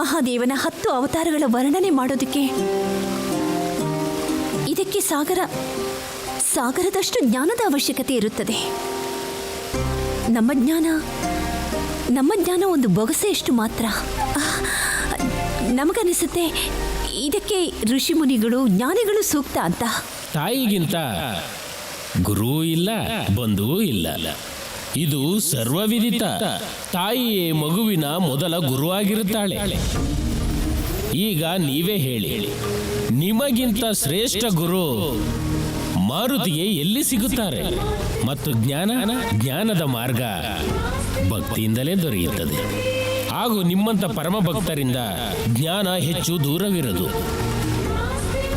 ಮಹಾದೇವನ 10 ಅವತಾರಗಳ ವರ್ಣನೆ ಮಾಡೋದಕ್ಕೆ ಇದಕ್ಕೆ ಸಾಗರದಷ್ಟು ಜ್ಞಾನದ ಅವಶ್ಯಕತೆ ಇರುತ್ತದೆ. ನಮ್ಮ ಜ್ಞಾನ ಒಂದು ಬೊಗಸೆಯಷ್ಟು ಮಾತ್ರ. ನಮಗನಿಸುತ್ತೆ ಇದಕ್ಕೆ ಋಷಿ ಮುನಿಗಳು ಜ್ಞಾನಿಗಳು ಸೂಕ್ತ ಅಂತ. ತಾಯಿಗಿಂತ ಗುರು ಇಲ್ಲ, ಬಂಧುವೂ ಇಲ್ಲ. ಇದು ಸರ್ವವಿದಿತ. ತಾಯಿಯೇ ಮಗುವಿನ ಮೊದಲ ಗುರುವಾಗಿರುತ್ತಾಳೆ. ಈಗ ನೀವೇ ಹೇಳಿ, ನಿಮಗಿಂತ ಶ್ರೇಷ್ಠ ಗುರು ಮಾರುತಿಗೆ ಎಲ್ಲಿ ಸಿಗುತ್ತಾರೆ? ಮತ್ತು ಜ್ಞಾನದ ಮಾರ್ಗ ಭಕ್ತಿಯಿಂದಲೇ ದೊರೆಯುತ್ತದೆ. ಹಾಗೂ ನಿಮ್ಮಂಥ ಪರಮ ಭಕ್ತರಿಂದ ಜ್ಞಾನ ಹೆಚ್ಚು ದೂರವಿರದು.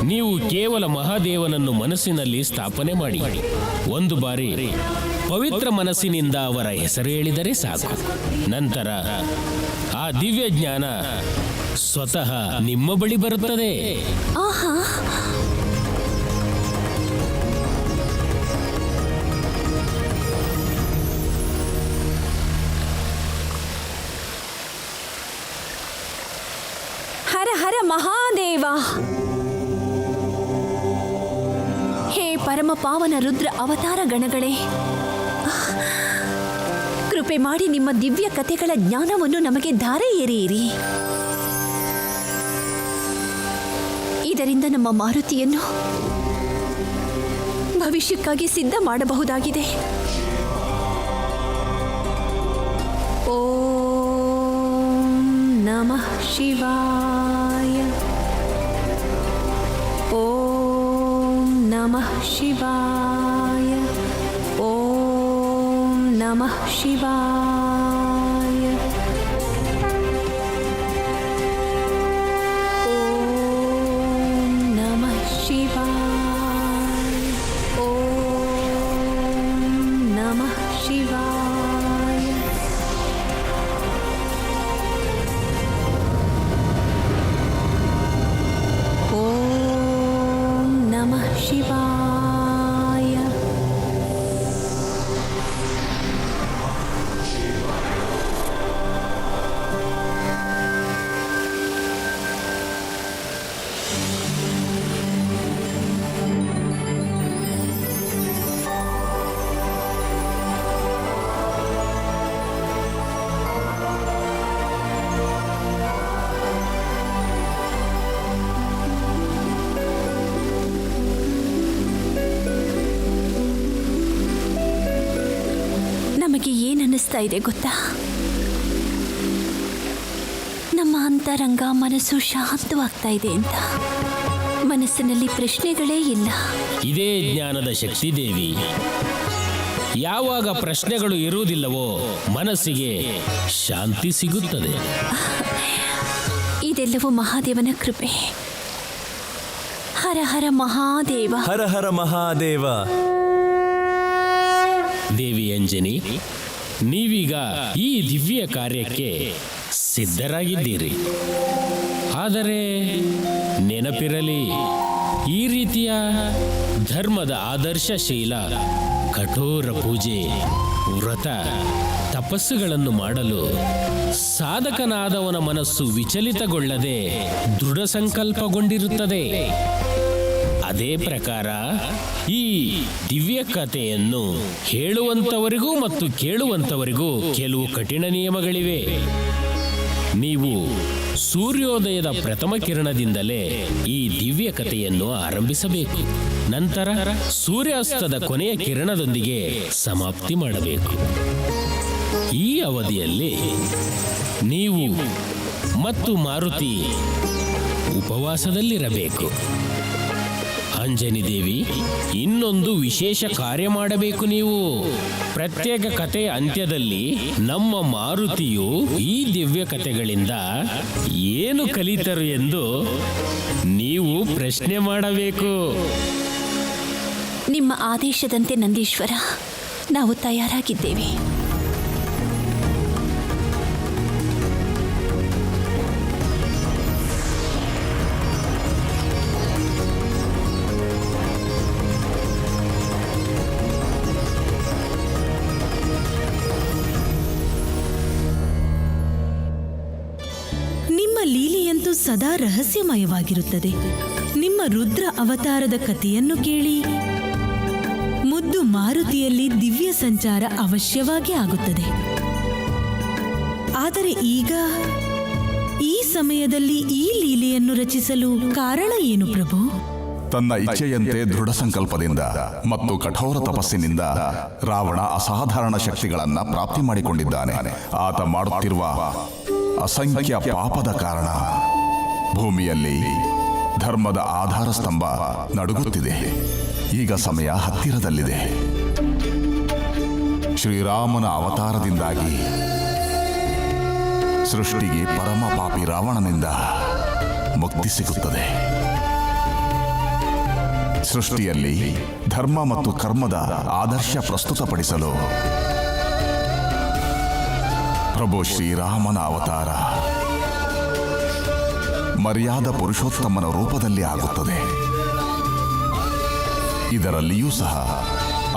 ನೀವು ಕೇವಲ ಮಹಾದೇವನನ್ನು ಮನಸ್ಸಿನಲ್ಲಿ ಸ್ಥಾಪನೆ ಮಾಡಿ ಒಂದು ಬಾರಿ ಪವಿತ್ರ ಮನಸ್ಸಿನಿಂದ ಅವರ ಹೆಸರು ಹೇಳಿದರೆ ಸಾಕು. ನಂತರ ಆ ದಿವ್ಯ ಜ್ಞಾನ ಸ್ವತಃ ನಿಮ್ಮ ಬಳಿ ಬರುತ್ತದೆ. ಆಹಾ, ಹರ ಹರ ಮಹಾದೇವ. ಹೇ ಪರಮ ಪಾವನ ರುದ್ರ ಅವತಾರ ಗಣಗಳೇ, ಕೃಪೆ ಮಾಡಿ ನಿಮ್ಮ ದಿವ್ಯ ಕಥೆಗಳ ಜ್ಞಾನವನ್ನು ನಮಗೆ ಧಾರೆ ಎರೆಯಿರಿ. ಇದರಿಂದ ನಮ್ಮ ಮಾರುತಿಯನ್ನು ಭವಿಷ್ಯಕ್ಕಾಗಿ ಸಿದ್ಧ ಮಾಡಬಹುದಾಗಿದೆ. ಓಂ ನಮಃ ಶಿವಾಯ. ಓಂ ನಮಃ ಶಿವಾಯ. ಓಂ ನಮಃ ಶಿವಾಯ. ಓಂ ನಮಃ ಶಿವಾಯ. ಓಂ ನಮಃ ಶಿವಾಯ. ಓಂ ನಮಃ ಶಿವಾಯ. ನಮಗೆ ಏನನ್ನಿಸ್ತಾ ಇದೆ ಗೊತ್ತಾ? ನಮ್ಮ ಅಂತರಂಗ ಮನಸ್ಸು ಶಾಂತವಾಗ್ತಾ ಇದೆ ಅಂತ. ಮನಸ್ಸಿನಲ್ಲಿ ಪ್ರಶ್ನೆಗಳೇ ಇಲ್ಲ. ಇದೇ ಜ್ಞಾನದ ಶಕ್ತಿ ದೇವಿ. ಯಾವಾಗ ಪ್ರಶ್ನೆಗಳು ಇರುವುದಿಲ್ಲವೋ ಮನಸ್ಸಿಗೆ ಶಾಂತಿ ಸಿಗುತ್ತದೆ. ಇದೆಲ್ಲವೂ ಮಹಾದೇವನ ಕೃಪೆ. ಹರ ಹರ ಮಹಾದೇವ. ಹರ ಹರ ಮಹಾದೇವ. ದೇವಿ ಅಂಜನಿ, ನೀವೀಗ ಈ ದಿವ್ಯ ಕಾರ್ಯಕ್ಕೆ ಸಿದ್ಧರಾಗಿದ್ದೀರಿ. ಆದರೆ ನೆನಪಿರಲಿ, ಈ ರೀತಿಯ ಧರ್ಮದ ಆದರ್ಶಶೀಲ ಕಠೋರ ಪೂಜೆ, ವ್ರತ, ತಪಸ್ಸುಗಳನ್ನು ಮಾಡಲು ಸಾಧಕನಾದವನ ಮನಸ್ಸು ವಿಚಲಿತಗೊಳ್ಳದೆ ದೃಢ ಸಂಕಲ್ಪಗೊಂಡಿರುತ್ತದೆ. ಅದೇ ಪ್ರಕಾರ ಈ ದಿವ್ಯ ಕಥೆಯನ್ನು ಹೇಳುವಂಥವರಿಗೂ ಮತ್ತು ಕೇಳುವಂಥವರಿಗೂ ಕೆಲವು ಕಠಿಣ ನಿಯಮಗಳಿವೆ. ನೀವು ಸೂರ್ಯೋದಯದ ಪ್ರಥಮ ಕಿರಣದಿಂದಲೇ ಈ ದಿವ್ಯ ಕಥೆಯನ್ನು ಆರಂಭಿಸಬೇಕು. ನಂತರ ಸೂರ್ಯಾಸ್ತದ ಕೊನೆಯ ಕಿರಣದೊಂದಿಗೆ ಸಮಾಪ್ತಿ ಮಾಡಬೇಕು. ಈ ಅವಧಿಯಲ್ಲಿ ನೀವು ಮತ್ತು ಮಾರುತಿ ಉಪವಾಸದಲ್ಲಿರಬೇಕು. ಅಂಜನಿ ದೇವಿ, ಇನ್ನೊಂದು ವಿಶೇಷ ಕಾರ್ಯ ಮಾಡಬೇಕು ನೀವು. ಪ್ರತ್ಯೇಕ ಕಥೆಯ ಅಂತ್ಯದಲ್ಲಿ ನಮ್ಮ ಮಾರುತಿಯು ಈ ದಿವ್ಯ ಕಥೆಗಳಿಂದ ಏನು ಕಲಿತರು ಎಂದು ನೀವು ಪ್ರಶ್ನೆ ಮಾಡಬೇಕು. ನಿಮ್ಮ ಆದೇಶದಂತೆ ನಂದೀಶ್ವರ, ನಾವು ತಯಾರಾಗಿದ್ದೇವೆ. ಲೀಲೆಯಂತೂ ಸದಾ ರಹಸ್ಯಮಯವಾಗಿರುತ್ತದೆ. ನಿಮ್ಮ ರುದ್ರ ಅವತಾರದ ಕಥೆಯನ್ನು ಕೇಳಿ ಮುದ್ದು ಮಾರುತಿಯಲ್ಲಿ ದಿವ್ಯ ಸಂಚಾರ ಅವಶ್ಯವಾಗಿ ಆಗುತ್ತದೆ. ಆದರೆ ಈಗ ಈ ಸಮಯದಲ್ಲಿ ಈ ಲೀಲೆಯನ್ನು ರಚಿಸಲು ಕಾರಣ ಏನು ಪ್ರಭು? ತನ್ನ ಇಚ್ಛೆಯಂತೆ ದೃಢ ಸಂಕಲ್ಪದಿಂದ ಮತ್ತು ಕಠೋರ ತಪಸ್ಸಿನಿಂದ ರಾವಣ ಅಸಾಧಾರಣ ಶಕ್ತಿಗಳನ್ನು ಪ್ರಾಪ್ತಿ ಮಾಡಿಕೊಂಡಿದ್ದಾನೆ. ಆತ ಮಾಡುತ್ತಿರುವ ಅಸಂಖ್ಯ ಪಾಪದ ಕಾರಣ ಭೂಮಿಯಲ್ಲಿ ಧರ್ಮದ ಆಧಾರ ಸ್ತಂಭ ನಡುಗುತ್ತಿದೆ. ಈಗ ಸಮಯ ಹತ್ತಿರದಲ್ಲಿದೆ. ಶ್ರೀರಾಮನ ಅವತಾರದಿಂದಾಗಿ ಸೃಷ್ಟಿಗೆ ಪರಮ ಪಾಪಿ ರಾವಣನಿಂದ ಮುಕ್ತಿ ಸಿಗುತ್ತದೆ. ಸೃಷ್ಟಿಯಲ್ಲಿ ಧರ್ಮ ಮತ್ತು ಕರ್ಮದ ಆದರ್ಶ ಪ್ರಸ್ತುತಪಡಿಸಲು ಪ್ರಭು ಶ್ರೀರಾಮನ ಅವತಾರ ಮರ್ಯಾದ ಪುರುಷೋತ್ತಮನ ರೂಪದಲ್ಲಿ ಆಗುತ್ತದೆ. ಇದರಲ್ಲಿಯೂ ಸಹ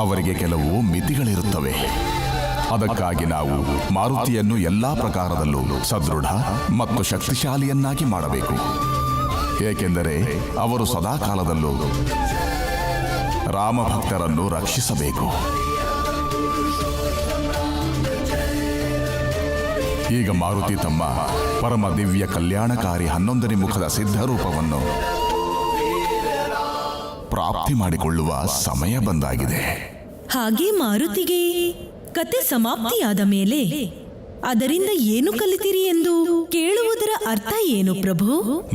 ಅವರಿಗೆ ಕೆಲವು ಮಿತಿಗಳಿರುತ್ತವೆ. ಅದಕ್ಕಾಗಿ ನಾವು ಮಾರುತಿಯನ್ನು ಎಲ್ಲಾ ಪ್ರಕಾರದಲ್ಲೂ ಸದೃಢ ಮತ್ತು ಶಕ್ತಿಶಾಲಿಯನ್ನಾಗಿ ಮಾಡಬೇಕು. ಏಕೆಂದರೆ ಅವರು ಸದಾಕಾಲದಲ್ಲೂ ರಾಮಭಕ್ತರನ್ನು ರಕ್ಷಿಸಬೇಕು. ಈಗ ಮಾರುತಿ ತಮ್ಮ ಪರಮ ದಿವ್ಯ ಕಲ್ಯಾಣಕಾರಿ 11ನೇ ಮುಖದ ಸಿದ್ಧರೂಪವನ್ನು ಪ್ರಾಪ್ತಿ ಮಾಡಿಕೊಳ್ಳುವ ಸಮಯ ಬಂದಾಗಿದೆ. ಹಾಗೆ ಮಾರುತಿಗೆ ಕತೆ ಸಮಾಪ್ತಿಯಾದ ಮೇಲೆ ಅದರಿಂದ ಏನು ಕಲಿತಿರಿ ಎಂದು ಕೇಳುವುದರ ಅರ್ಥ ಏನು ಪ್ರಭು?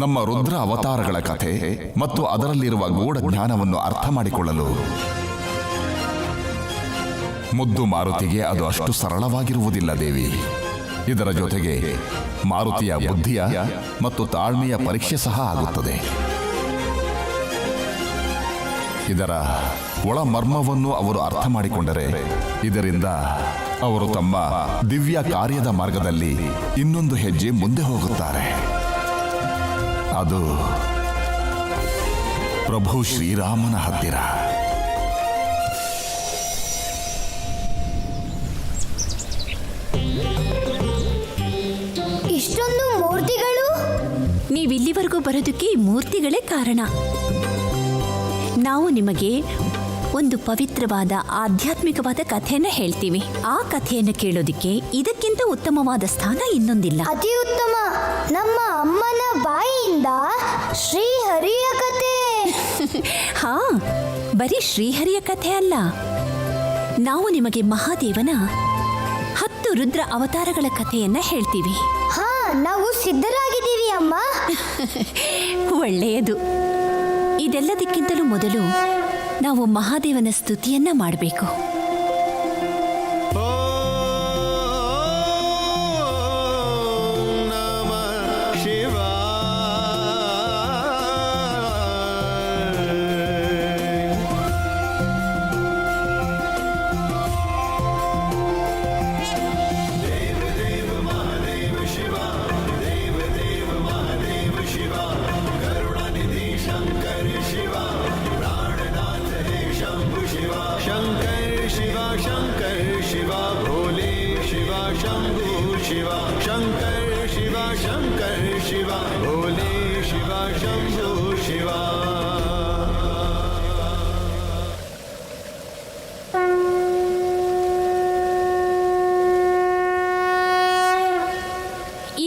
ನಮ್ಮ ರುದ್ರ ಅವತಾರಗಳ ಕಥೆ ಮತ್ತು ಅದರಲ್ಲಿರುವ ಗೂಢ ಜ್ಞಾನವನ್ನು ಅರ್ಥ ಮಾಡಿಕೊಳ್ಳಲು ಮುದ್ದು ಮಾರುತಿಗೆ ಅದು ಅಷ್ಟು ಸರಳವಾಗಿರುವುದಿಲ್ಲ ದೇವಿ. ಇದರ ಜೊತೆಗೆ ಮಾರುತಿಯ ಬುದ್ಧಿಯ ಮತ್ತು ತಾಳ್ಮೆಯ ಪರೀಕ್ಷೆ ಸಹ ಆಗುತ್ತದೆ. ಇದರ ಒಳ ಮರ್ಮವನ್ನು ಅವರು ಅರ್ಥ ಮಾಡಿಕೊಂಡರೆ ಇದರಿಂದ ಅವರು ತಮ್ಮ ದಿವ್ಯ ಕಾರ್ಯದ ಮಾರ್ಗದಲ್ಲಿ ಇನ್ನೊಂದು ಹೆಜ್ಜೆ ಮುಂದೆ ಹೋಗುತ್ತಾರೆ. ಅದು ಪ್ರಭು ಶ್ರೀರಾಮನ ಹತ್ತಿರ. ಇಷ್ಟೊಂದು ಮೂರ್ತಿಗಳು? ನೀವಿಲ್ಲಿವರೆಗೂ ಬರೋದಕ್ಕೆ ಈ ಮೂರ್ತಿಗಳೇ ಕಾರಣ. ನಾವು ನಿಮಗೆ ಒಂದು ಪವಿತ್ರವಾದ ಆಧ್ಯಾತ್ಮಿಕವಾದ ಕಥೆಯನ್ನು ಹೇಳ್ತೀವಿ. ಆ ಕಥೆಯನ್ನು ಕೇಳೋದಿಕ್ಕೆ ಇದಕ್ಕಿಂತ ಉತ್ತಮವಾದ ಸ್ಥಾನ ಇನ್ನೊಂದಿಲ್ಲ. ಅತಿ ಉತ್ತಮ. ನಮ್ಮ ಅಮ್ಮನ ಬಾಯಿಯಿಂದ ಶ್ರೀಹರಿಯ ಕಥೆ. ಹಾ, ಬರೀ ಶ್ರೀಹರಿಯ ಕಥೆ ಅಲ್ಲ. ನಾವು ನಿಮಗೆ ಮಹಾದೇವನ 10 ರುದ್ರ ಅವತಾರಗಳ ಕಥೆಯನ್ನ ಹೇಳ್ತೀವಿ. ಹಾ, ನಾವು ಸಿದ್ಧರಾಗಿದ್ದೀವಿ ಅಮ್ಮ. ಒಳ್ಳೆಯದು. ಇದೆಲ್ಲದಕ್ಕಿಂತಲೂ ಮೊದಲು ನಾವು ಮಹಾದೇವನ ಸ್ತುತಿಯನ್ನ ಮಾಡಬೇಕು.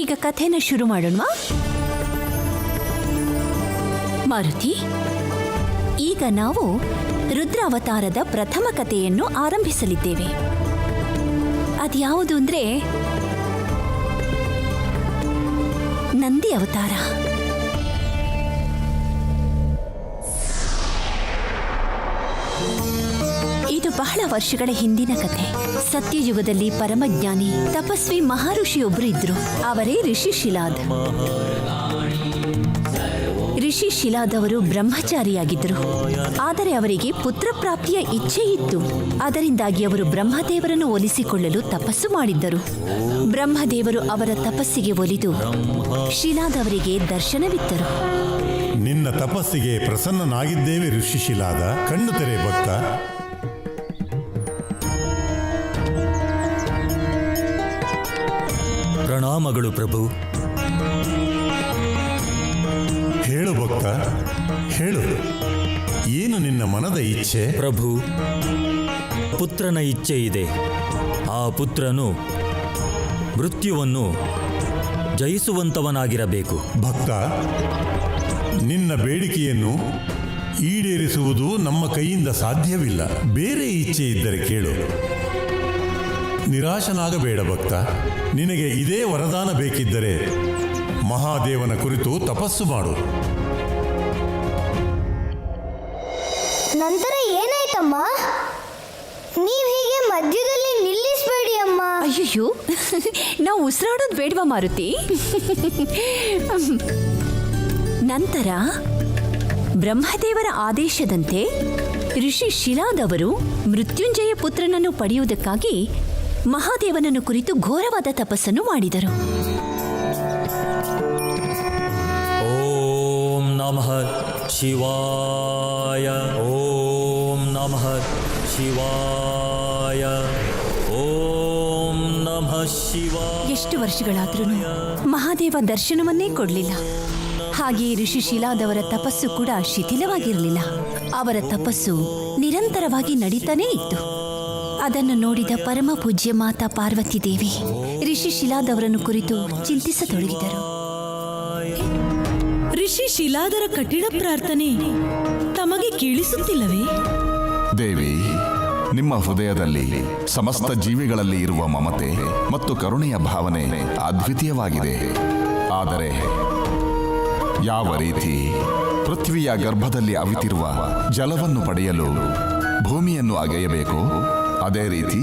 ಈಗ ಕಥೆನ ಶುರು ಮಾಡೋಣ. ಮಾರುತಿ, ಈಗ ನಾವು ರುದ್ರ ಅವತಾರದ ಪ್ರಥಮ ಕಥೆಯನ್ನು ಆರಂಭಿಸಲಿದ್ದೇವೆ. ಅದ್ಯಾವುದು ಅಂದ್ರೆ ನಂದಿ ಅವತಾರ. ಇದು ಬಹಳ ವರ್ಷಗಳ ಹಿಂದಿನ ಕಥೆ. ಸತ್ಯಯುಗದಲ್ಲಿ ಪರಮಜ್ಞಾನಿ ತಪಸ್ವಿ ಮಹರ್ಷಿಯೊಬ್ಬರು ಇದ್ರು. ಅವರೇ ಋಷಿ ಶಿಲಾದ್. ಋಷಿ ಶಿಲಾದ್ ಅವರು ಬ್ರಹ್ಮಚಾರಿಯಾಗಿದ್ದರು. ಆದರೆ ಅವರಿಗೆ ಪುತ್ರ ಪ್ರಾಪ್ತಿಯ ಇಚ್ಛೆ ಇತ್ತು. ಅದರಿಂದಾಗಿ ಅವರು ಬ್ರಹ್ಮದೇವರನ್ನು ಒಲಿಸಿಕೊಳ್ಳಲು ತಪಸ್ಸು ಮಾಡಿದ್ದರು. ಬ್ರಹ್ಮದೇವರು ಅವರ ತಪಸ್ಸಿಗೆ ಒಲಿದು ಶಿಲಾದ್ ಅವರಿಗೆ ದರ್ಶನವಿತ್ತರು. ನಿನ್ನ ತಪಸ್ಸಿಗೆ ಪ್ರಸನ್ನನಾಗಿದ್ದೇವೆ ಋಷಿ ಶಿಲಾದ. ಕಣ್ಣು ತೆರೆ ಭಕ್ತ. ಪ್ರಣಾಮಗಳು ಪ್ರಭು. ಹೇಳು ಭಕ್ತ, ಹೇಳು, ಏನು ನಿನ್ನ ಮನದ ಇಚ್ಛೆ? ಪ್ರಭು, ಪುತ್ರನ ಇಚ್ಛೆ ಇದೆ. ಆ ಪುತ್ರನು ಮೃತ್ಯುವನ್ನು ಜಯಿಸುವಂತವನಾಗಿರಬೇಕು. ಭಕ್ತ, ನಿನ್ನ ಬೇಡಿಕೆಯನ್ನು ಈಡೇರಿಸುವುದು ನಮ್ಮ ಕೈಯಿಂದ ಸಾಧ್ಯವಿಲ್ಲ. ಬೇರೆ ಇಚ್ಛೆ ಇದ್ದರೆ ಕೇಳು. ನಿರಾಶನಾಗಬೇಡ ಭಕ್ತ. ನಿನಗೆ ಇದೇ ವರದಾನ ಬೇಕಿದ್ದರೆ ಮಹಾದೇವನ ಕುರಿತು ತಪಸ್ಸು ಮಾಡು. ನಂತರ ಏನಾಯ್ತಮ್ಮ? ನೀವು ಹೀಗೆ ಮಧ್ಯದಲ್ಲಿ ನಿಲ್ಲಿಸಬೇಡಿ ಅಮ್ಮ. ಅಯ್ಯಯ್ಯೋ, ನಾವು ಉಸಿರಾಡೋದು ಬೇಡವಾ ಮಾರುತಿ? ನಂತರ ಬ್ರಹ್ಮದೇವರ ಆದೇಶದಂತೆ ಋಷಿ ಶಿಲಾದವರು ಮೃತ್ಯುಂಜಯ ಪುತ್ರನನ್ನು ಪಡೆಯುವುದಕ್ಕಾಗಿ ಮಹಾದೇವನನ್ನು ಕುರಿತು ಘೋರವಾದ ತಪಸ್ಸನ್ನು ಮಾಡಿದರು. ಓಂ ನಮಃ ಶಿವಾಯ, ಓಂ ನಮಃ ಶಿವಾಯ, ಓಂ ನಮಃ ಶಿವಾಯ. ಎಷ್ಟು ವರ್ಷಗಳಾದ್ರೂ ಮಹಾದೇವ ದರ್ಶನವನ್ನೇ ಕೊಡಲಿಲ್ಲ. ಹಾಗೆಯೇ ಋಷಿ ಶಿಲಾದವರ ತಪಸ್ಸು ಕೂಡ ಶಿಥಿಲವಾಗಿರಲಿಲ್ಲ. ಅವರ ತಪಸ್ಸು ನಿರಂತರವಾಗಿ ನಡೀತಾನೇ ಇತ್ತು. ಅದನ್ನು ನೋಡಿದ ಪರಮ ಪೂಜ್ಯ ಮಾತಾ ಪಾರ್ವತಿ ದೇವಿ ಋಷಿ ಶಿಲಾದವರನ್ನು ಕುರಿತು ಚಿಂತಿಸತೊಡಗಿದರು. ಋಷಿ ಶಿಲಾದರ ಕಠಿಣ ಪ್ರಾರ್ಥನೆ ತಮಗೆ ಕೇಳಿಸುತ್ತಿಲ್ಲವೇ? ದೇವಿ, ನಿಮ್ಮ ಹೃದಯದಲ್ಲಿ ಸಮಸ್ತ ಜೀವಿಗಳಲ್ಲಿ ಇರುವ ಮಮತೆ ಮತ್ತು ಕರುಣೆಯ ಭಾವನೆ ಅದ್ವಿತೀಯವಾಗಿದೆ. ಆದರೆ ಯಾವ ರೀತಿ ಪೃಥ್ವಿಯ ಗರ್ಭದಲ್ಲಿ ಅವಿತಿರುವ ಜಲವನ್ನು ಪಡೆಯಲು ಭೂಮಿಯನ್ನು ಅಗೆಯಬೇಕು, ಅದೇ ರೀತಿ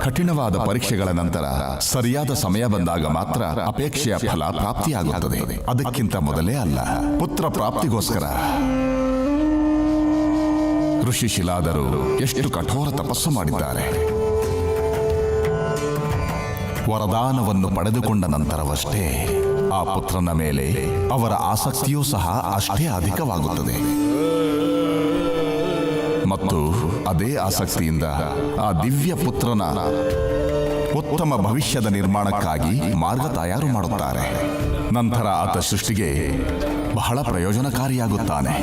ಕಠಿಣವಾದ ಪರೀಕ್ಷೆಗಳ ನಂತರ ಸರಿಯಾದ ಸಮಯ ಬಂದಾಗ ಮಾತ್ರ ಅಪೇಕ್ಷೆಯ ಫಲ ಪ್ರಾಪ್ತಿಯಾಗುತ್ತದೆ. ಅದಕ್ಕಿಂತ ಮೊದಲೇ ಅಲ್ಲ. ಪುತ್ರ ಪ್ರಾಪ್ತಿಗೋಸ್ಕರ ಋಷಿ ಶಿಲಾದರು ಎಷ್ಟು ಕಠೋರ ತಪಸ್ಸು ಮಾಡಿದ್ದಾರೆ. ವರದಾನವನ್ನು ಪಡೆದುಕೊಂಡ ನಂತರವಷ್ಟೇ ಆ ಪುತ್ರನ ಮೇಲೆ ಅವರ ಆಸಕ್ತಿಯೂ ಸಹ ಅಷ್ಟೇ ಅಧಿಕವಾಗುತ್ತದೆ. ಮತ್ತು ಅದೇ ಆಸಕ್ತಿಯಿಂದ ಆ ದಿವ್ಯ ಪುತ್ರನ ಉತ್ತಮ ಭವಿಷ್ಯದ ನಿರ್ಮಾಣಕ್ಕಾಗಿ ಮಾರ್ಗ ತಯಾರು ಮಾಡುತ್ತಾರೆ. ನಂತರ ಆತ ಸೃಷ್ಟಿಗೆ ಬಹಳ ಪ್ರಯೋಜನಕಾರಿಯಾಗುತ್ತಾನೆ.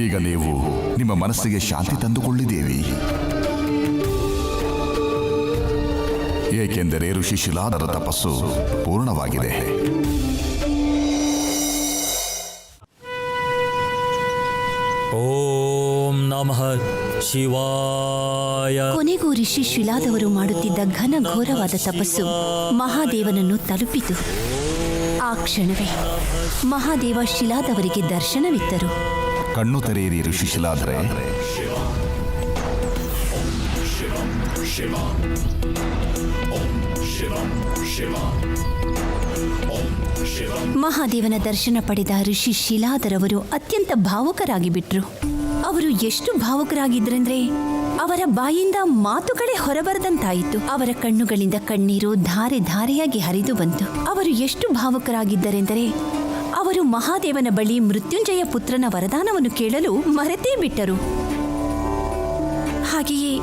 ಈಗ ನೀವು ನಿಮ್ಮ ಮನಸ್ಸಿಗೆ ಶಾಂತಿ ತಂದುಕೊಳ್ಳಿದ್ದೇವೆ, ಏಕೆಂದರೆ ಋಷಿ ಶಿಲಾದರ ತಪಸ್ಸು ಪೂರ್ಣವಾಗಿದೆ. ಓಂ ನಮಃ ಶಿವಾಯ. ಕೊನೆಗೂ ಋಷಿ ಶಿಲಾದವರು ಮಾಡುತ್ತಿದ್ದ ಘನ ಘೋರವಾದ ತಪಸ್ಸು ಮಹಾದೇವನನ್ನು ತಲುಪಿತು. ಆ ಕ್ಷಣವೇ ಮಹಾದೇವ ಶಿಲಾದವರಿಗೆ ದರ್ಶನವಿತ್ತರು. ಕಣ್ಣು ತೆರೆಯಿರಿ ಋಷಿ ಶಿಲಾದರೆ. ಮಹಾದೇವನ ದರ್ಶನ ಪಡೆದ ಋಷಿ ಶಿಲಾದರವರು ಅತ್ಯಂತ ಭಾವುಕರಾಗಿ ಬಿಟ್ರು. ಅವರು ಎಷ್ಟು ಭಾವುಕರಾಗಿದ್ರಂದ್ರೆ ಅವರ ಬಾಯಿಂದ ಮಾತುಗಳೇ ಹೊರಬರದಂತಾಯಿತು. ಅವರ ಕಣ್ಣುಗಳಿಂದ ಕಣ್ಣೀರು ಧಾರೆ ಧಾರೆಯಾಗಿ ಹರಿದು ಬಂತು. ಅವರು ಎಷ್ಟು ಭಾವುಕರಾಗಿದ್ದರೆಂದರೆ ಅವರು ಮಹಾದೇವನ ಬಳಿ ಮೃತ್ಯುಂಜಯ ಪುತ್ರನ ವರದಾನವನ್ನು ಕೇಳಲು ಮರೆತೇ ಬಿಟ್ಟರು. ಹಾಗೆಯೇ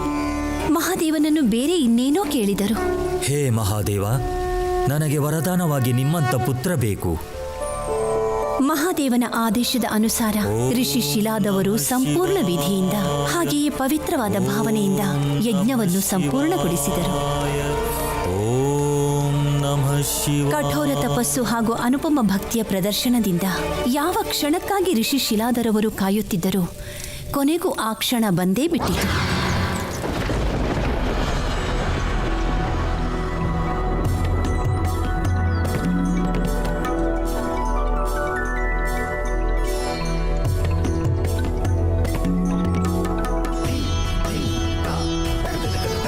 ಮಹಾದೇವನನ್ನು ಬೇರೆ ಇನ್ನೇನೋ ಕೇಳಿದರು. ಹೇ ಮಹಾದೇವ, ನನಗೆ ವರದಾನವಾಗಿ ನಿಮ್ಮಂತ ಪುತ್ರ ಬೇಕು. ಮಹಾದೇವನ ಆದೇಶದ ಅನುಸಾರ ಋಷಿ ಶಿಲಾದವರು ಸಂಪೂರ್ಣ ವಿಧಿಯಿಂದ ಹಾಗೆಯೇ ಪವಿತ್ರವಾದ ಭಾವನೆಯಿಂದ ಯಜ್ಞವನ್ನು ಸಂಪೂರ್ಣಗೊಳಿಸಿದರು. ಓಂ ನಮಃ ಶಿವಾಯ. ಕಠೋರ ತಪಸ್ಸು ಹಾಗೂ ಅನುಪಮ ಭಕ್ತಿಯ ಪ್ರದರ್ಶನದಿಂದ ಯಾವ ಕ್ಷಣಕ್ಕಾಗಿ ಋಷಿ ಶಿಲಾದರವರು ಕಾಯುತ್ತಿದ್ದರು, ಕೊನೆಗೂ ಆ ಕ್ಷಣ ಬಂದೇ ಬಿಟ್ಟಿತು.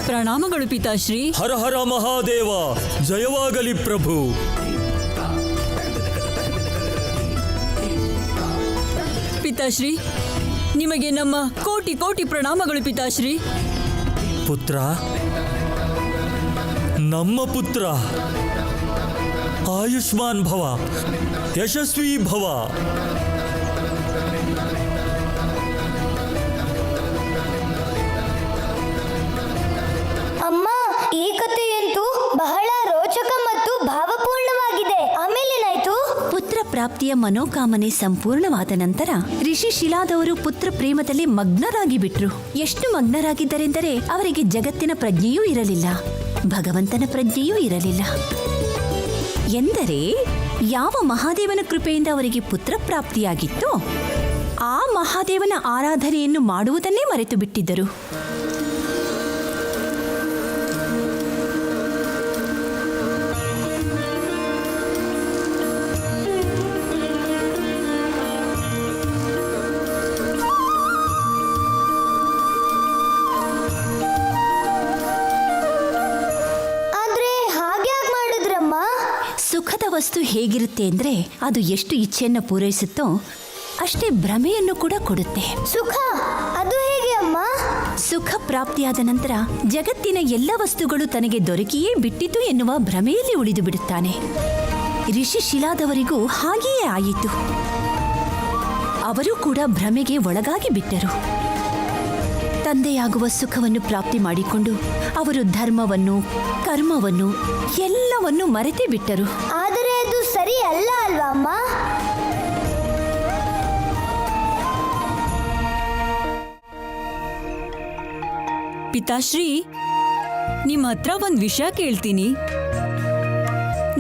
ಪ್ರಣಾಮಗಳು ಪಿತಾಶ್ರೀ. ಹರ ಹರ ಮಹಾದೇವ, ಜಯವಾಗಲಿ ಪ್ರಭು. ಪಿತಾಶ್ರೀ, ನಿಮಗೆ ನಮ್ಮ ಕೋಟಿ ಕೋಟಿ ಪ್ರಣಾಮಗಳು ಪಿತಾಶ್ರೀ. ಪುತ್ರ, ನಮ್ಮ ಪುತ್ರ, ಆಯುಷ್ಮಾನ್ ಭವ, ಯಶಸ್ವಿ ಭವ. ಅಮ್ಮ, ಈ ಕಥೆಯಂತೂ ಬಹಳ ರೋಚಕ ಮತ್ತು ಭಾವಪೂರ್ಣವಾಗಿದೆ. ಆಮೇಲೇನಾಯ್ತು? ಪುತ್ರ ಪ್ರಾಪ್ತಿಯ ಮನೋಕಾಮನೆ ಸಂಪೂರ್ಣವಾದ ನಂತರ ಋಷಿ ಶಿಲಾದವರು ಪುತ್ರ ಪ್ರೇಮದಲ್ಲಿ ಮಗ್ನರಾಗಿ ಬಿಟ್ರು. ಎಷ್ಟು ಮಗ್ನರಾಗಿದ್ದರೆಂದರೆ ಅವರಿಗೆ ಜಗತ್ತಿನ ಪ್ರಜ್ಞೆಯೂ ಇರಲಿಲ್ಲ, ಭಗವಂತನ ಪ್ರಜ್ಞೆಯೂ ಇರಲಿಲ್ಲ. ಎಂದರೆ ಯಾವ ಮಹಾದೇವನ ಕೃಪೆಯಿಂದ ಅವರಿಗೆ ಪುತ್ರ ಪ್ರಾಪ್ತಿಯಾಗಿತ್ತೋ ಆ ಮಹಾದೇವನ ಆರಾಧನೆಯನ್ನು ಮಾಡುವುದನ್ನೇ ಮರೆತು ಬಿಟ್ಟಿದ್ದರು. ಆದ್ರೆ ಹಾಗ್ಯಾಕ್ ಮಾಡಿದ್ರಮ್ಮ? ಸುಖದ ವಸ್ತು ಹೇಗಿರುತ್ತೆ ಅಂದ್ರೆ ಅದು ಎಷ್ಟು ಇಚ್ಛೆಯನ್ನು ಪೂರೈಸುತ್ತೋ ಅಷ್ಟೇ ಭ್ರಮೆಯನ್ನು ಕೂಡ ಕೊಡುತ್ತೆ. ಸುಖ ಅದು ಹೇಗೆ ಅಮ್ಮ? ಸುಖ ಪ್ರಾಪ್ತಿಯಾದ ನಂತರ ಜಗತ್ತಿನ ಎಲ್ಲ ವಸ್ತುಗಳು ತನಗೆ ದೊರಕಿಯೇ ಬಿಟ್ಟಿತು ಎನ್ನುವ ಭ್ರಮೆಯಲ್ಲಿ ಉಳಿದು ಬಿಡುತ್ತಾನೆ. ಋಷಿ ಶಿಲಾದವರಿಗೂ ಹಾಗೆಯೇ ಆಯಿತು. ಅವರು ಕೂಡ ಭ್ರಮೆಗೆ ಒಳಗಾಗಿ ಬಿಟ್ಟರು. ತಂದೆಯಾಗುವ ಸುಖವನ್ನು ಪ್ರಾಪ್ತಿ ಮಾಡಿಕೊಂಡು ಅವರು ಧರ್ಮವನ್ನು, ಕರ್ಮವನ್ನು ಎಲ್ಲವನ್ನೂ ಮರೆತೇ ಬಿಟ್ಟರು. ಆದರೆ ಅದು ಸರಿ ಅಲ್ಲ ಅಲ್ವಾ ಅಮ್ಮ? ಪಿತಾಶ್ರೀ, ನಿಮ್ಮ ಹತ್ರ ಒಂದು ವಿಷಯ ಕೇಳ್ತೀನಿ.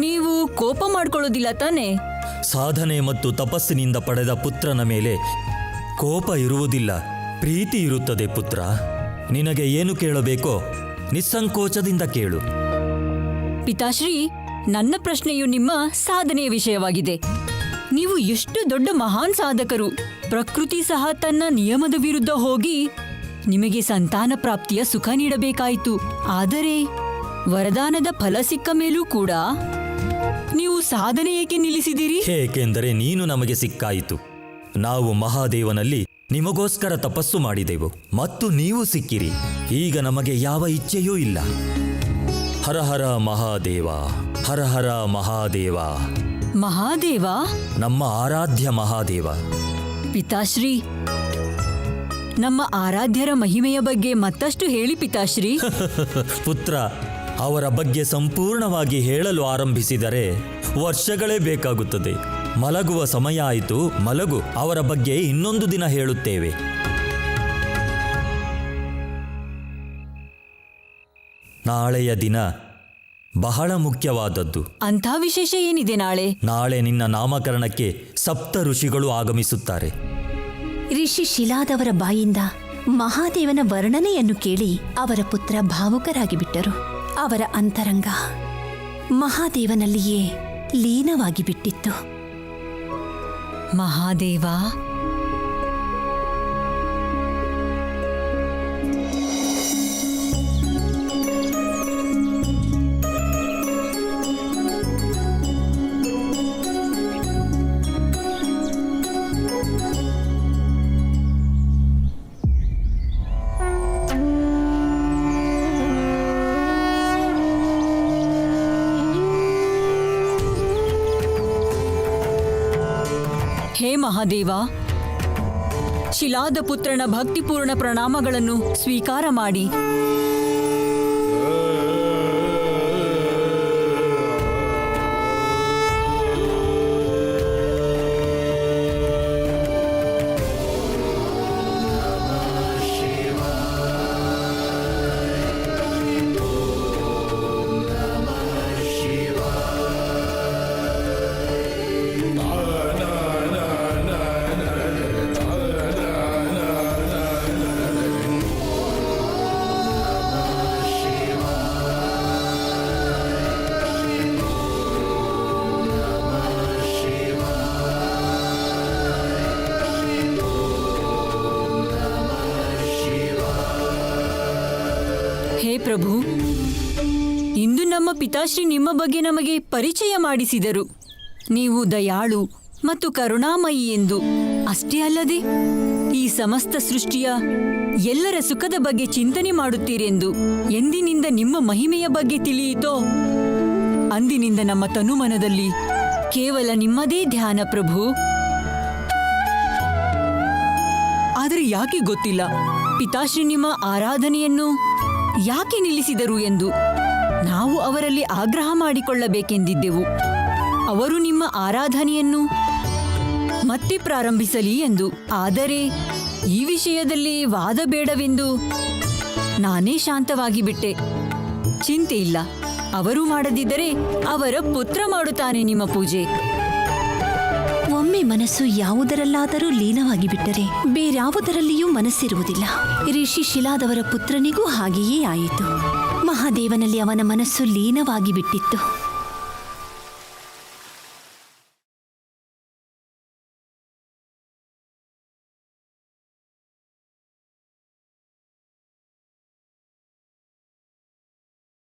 ನೀವು ಕೋಪ ಮಾಡ್ಕೊಳ್ಳೋದಿಲ್ಲ ತಾನೇ? ಸಾಧನೆ ಮತ್ತು ತಪಸ್ಸಿನಿಂದ ಪಡೆದ ಪುತ್ರನ ಮೇಲೆ ಕೋಪ ಇರುವುದಿಲ್ಲ, ಪ್ರೀತಿ ಇರುತ್ತದೆ ಪುತ್ರ. ನಿನಗೆ ಏನು ಕೇಳಬೇಕೋ ನಿಸ್ಸಂಕೋಚದಿಂದ ಕೇಳು. ಪಿತಾಶ್ರೀ, ನನ್ನ ಪ್ರಶ್ನೆಯು ನಿಮ್ಮ ಸಾಧನೆಯ ವಿಷಯವಾಗಿದೆ. ನೀವು ಎಷ್ಟು ದೊಡ್ಡ ಮಹಾನ್ ಸಾಧಕರು. ಪ್ರಕೃತಿ ಸಹ ತನ್ನ ನಿಯಮದ ವಿರುದ್ಧ ಹೋಗಿ ನಿಮಗೆ ಸಂತಾನ ಪ್ರಾಪ್ತಿಯ ಸುಖ ನೀಡಬೇಕಾಯಿತು. ಆದರೆ ವರದಾನದ ಫಲ ಸಿಕ್ಕ ಮೇಲೂ ಕೂಡ ನೀವು ಸಾಧನೆ ಏಕೆ ನಿಲ್ಲಿಸಿದಿರಿ? ಏಕೆಂದರೆ ನೀನು ನಮಗೆ ಸಿಕ್ಕಾಯಿತು. ನಾವು ಮಹಾದೇವನಲ್ಲಿ ನಿಮಗೋಸ್ಕರ ತಪಸ್ಸು ಮಾಡಿದೆವು ಮತ್ತು ನೀವು ಸಿಕ್ಕಿರಿ. ಈಗ ನಮಗೆ ಯಾವ ಇಚ್ಛೆಯೂ ಇಲ್ಲ. ಹರ ಹರ ಮಹಾದೇವ, ಹರ ಹರ ಮಹಾದೇವ. ಮಹಾದೇವ? ನಮ್ಮ ಆರಾಧ್ಯ ಮಹಾದೇವ. ಪಿತಾಶ್ರೀ, ನಮ್ಮ ಆರಾಧ್ಯರ ಮಹಿಮೆಯ ಬಗ್ಗೆ ಮತ್ತಷ್ಟು ಹೇಳಿ ಪಿತಾಶ್ರೀ. ಪುತ್ರ, ಅವರ ಬಗ್ಗೆ ಸಂಪೂರ್ಣವಾಗಿ ಹೇಳಲು ಆರಂಭಿಸಿದರೆ ವರ್ಷಗಳೇ ಬೇಕಾಗುತ್ತದೆ. ಮಲಗುವ ಸಮಯ ಆಯಿತು, ಮಲಗು. ಅವರ ಬಗ್ಗೆ ಇನ್ನೊಂದು ದಿನ ಹೇಳುತ್ತೇವೆ. ನಾಳೆಯ ದಿನ ಬಹಳ ಮುಖ್ಯವಾದದ್ದು. ಅಂಥ ವಿಶೇಷ ಏನಿದೆ ನಾಳೆ? ನಾಳೆ ನಿನ್ನ ನಾಮಕರಣಕ್ಕೆ ಸಪ್ತ ಋಷಿಗಳು ಆಗಮಿಸುತ್ತಾರೆ. ಋಷಿ ಶಿಲಾದವರ ಬಾಯಿಂದ ಮಹಾದೇವನ ವರ್ಣನೆಯನ್ನು ಕೇಳಿ ಅವರ ಪುತ್ರ ಭಾವುಕರಾಗಿ ಬಿಟ್ಟರು. ಅವರ ಅಂತರಂಗ ಮಹಾದೇವನಲ್ಲಿಯೇ ಲೀನವಾಗಿ ಬಿಟ್ಟಿತ್ತು. ಮಹಾದೇವ, ಹೇ ಮಹಾದೇವ, ಶಿಲಾದ ಪುತ್ರನ ಭಕ್ತಿಪೂರ್ಣ ಪ್ರಣಾಮಗಳನ್ನು ಸ್ವೀಕಾರ ಮಾಡಿ. ಹೇ ಪ್ರಭು, ಇಂದು ನಮ್ಮ ಪಿತಾಶ್ರೀ ನಿಮ್ಮ ಬಗ್ಗೆ ನಮಗೆ ಪರಿಚಯ ಮಾಡಿಸಿದರು. ನೀವು ದಯಾಳು ಮತ್ತು ಕರುಣಾಮಯಿ ಎಂದು. ಅಷ್ಟೇ ಅಲ್ಲದೆ ಈ ಸಮಸ್ತ ಸೃಷ್ಟಿಯ ಎಲ್ಲರ ಸುಖದ ಬಗ್ಗೆ ಚಿಂತನೆ ಮಾಡುತ್ತೀರೆಂದು ಎಂದಿನಿಂದ ನಿಮ್ಮ ಮಹಿಮೆಯ ಬಗ್ಗೆ ತಿಳಿಯಿತೋ ಅಂದಿನಿಂದ ನಮ್ಮ ತನುಮನದಲ್ಲಿ ಕೇವಲ ನಿಮ್ಮದೇ ಧ್ಯಾನ ಪ್ರಭು. ಆದರೆ ಯಾಕೆ ಗೊತ್ತಿಲ್ಲ, ಪಿತಾಶ್ರೀ ನಿಮ್ಮ ಆರಾಧನೆಯನ್ನು ಯಾಕೆ ನಿಲ್ಲಿಸಿದರು ಎಂದು ನಾವು ಅವರಲ್ಲಿ ಆಗ್ರಹ ಮಾಡಿಕೊಳ್ಳಬೇಕೆಂದಿದ್ದೆವು. ಅವರು ನಿಮ್ಮ ಆರಾಧನೆಯನ್ನು ಮತ್ತೆ ಪ್ರಾರಂಭಿಸಲಿ ಎಂದು. ಆದರೆ ಈ ವಿಷಯದಲ್ಲಿ ವಾದ ಬೇಡವೆಂದು ನಾನೇ ಶಾಂತವಾಗಿ ಬಿಟ್ಟೆ. ಚಿಂತೆ ಇಲ್ಲ, ಅವರು ಮಾಡದಿದ್ದರೆ ಅವರ ಪುತ್ರ ಮಾಡುತ್ತಾನೆ ನಿಮ್ಮ ಪೂಜೆ. ಒಮ್ಮೆ ಮನಸ್ಸು ಯಾವುದರಲ್ಲಾದರೂ ಲೀನವಾಗಿ ಬಿಟ್ಟರೆ ಬೇರ್ಯಾವುದರಲ್ಲಿಯೂ ಮನಸ್ಸಿರುವುದಿಲ್ಲ. ಋಷಿ ಶಿಲಾದವರ ಪುತ್ರನಿಗೂ ಹಾಗೆಯೇ ಆಯಿತು. ಮಹಾದೇವನಲ್ಲಿ ಅವನ ಮನಸ್ಸು ಲೀನವಾಗಿ ಬಿಟ್ಟಿತ್ತು.